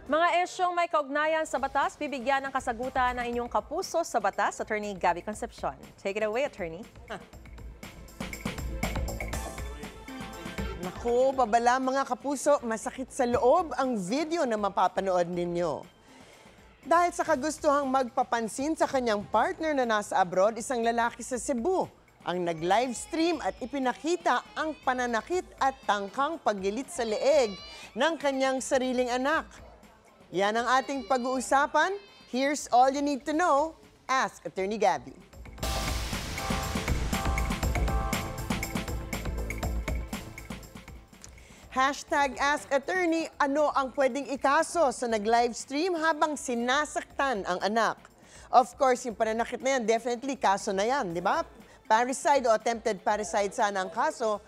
Mga isyong may kaugnayan sa batas, bibigyan ng kasagutan ng inyong kapuso sa batas, Attorney Gabby Concepcion. Take it away, Attorney. Naku, babala mga kapuso, masakit sa loob ang video na mapapanood ninyo. Dahil sa kagustuhang magpapansin sa kanyang partner na nasa abroad, isang lalaki sa Cebu ang nag-livestream at ipinakita ang pananakit at tangkang paggilit sa leeg ng kanyang sariling anak. Yan ang ating pag-uusapan. Here's all you need to know. Ask Attorney Gabby. Hashtag Ask Attorney, ano ang pwedeng ikaso sa nag-livestream habang sinasaktan ang anak? Of course, yung pananakit na yan, definitely kaso na yan, di ba? Parricide o attempted parricide sana ang kaso,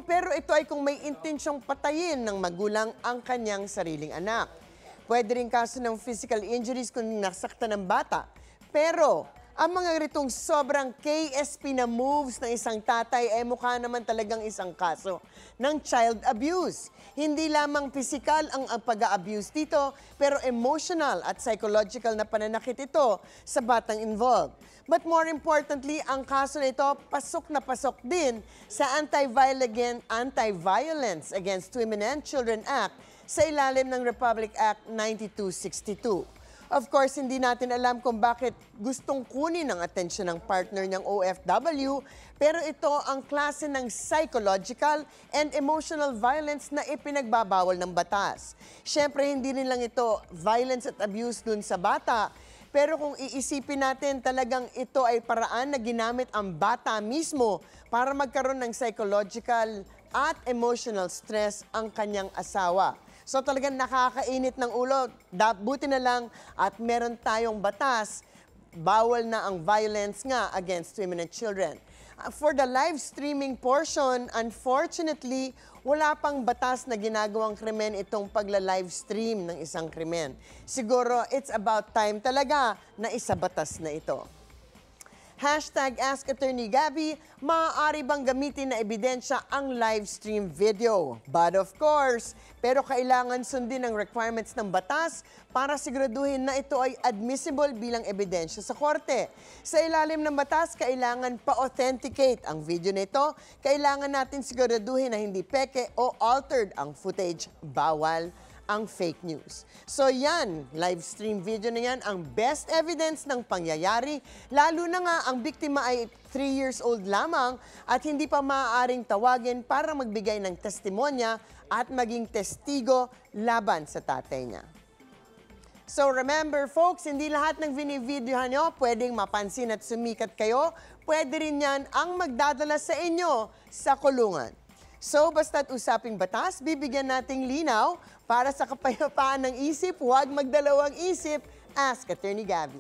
pero ito ay kung may intensyong patayin ng magulang ang kanyang sariling anak. Pwede rin kaso ng physical injuries kung nasaktan ng bata. Pero ang mga ritong sobrang KSP na moves ng isang tatay ay mukha naman talagang isang kaso ng child abuse. Hindi lamang physical ang pag-a-abuse dito, pero emotional at psychological na pananakit ito sa batang involved. But more importantly, ang kaso na ito pasok na pasok din sa Anti-Violence Against Women and Children Act sa ilalim ng Republic Act 9262. Of course, hindi natin alam kung bakit gustong kunin ang atensyon ng partner niyang OFW, pero ito ang klase ng psychological and emotional violence na ipinagbabawal ng batas. Siyempre, hindi rin lang ito violence at abuse dun sa bata, pero kung iisipin natin talagang ito ay paraan na ginamit ang bata mismo para magkaroon ng psychological at emotional stress ang kanyang asawa. So talagang nakakainit ng ulo. Buti na lang at meron tayong batas, bawal na ang violence nga against women and children. For the live streaming portion, unfortunately, wala pang batas na ginagawang krimen itong pagla-live stream ng isang krimen. Siguro it's about time talaga na isabatas na ito. Hashtag Ask Attorney Gabby, maaari bang gamitin na ebidensya ang live stream video? But of course, pero kailangan sundin ang requirements ng batas para siguraduhin na ito ay admissible bilang ebidensya sa korte. Sa ilalim ng batas, kailangan pa-authenticate ang video nito. Kailangan natin siguraduhin na hindi peke o altered ang footage. Bawal ang fake news. So yan, live stream video na yan, ang best evidence ng pangyayari, lalo na nga ang biktima ay 3 years old lamang at hindi pa maaaring tawagin para magbigay ng testimonya at maging testigo laban sa tatay niya. So remember folks, hindi lahat ng binivideohan nyo pwedeng mapansin at sumikat kayo. Pwede rin yan ang magdadala sa inyo sa kulungan. So, basta't usaping batas, bibigyan nating linaw para sa kapayapaan ng isip, huwag magdalawang isip. Ask Attorney Gabby.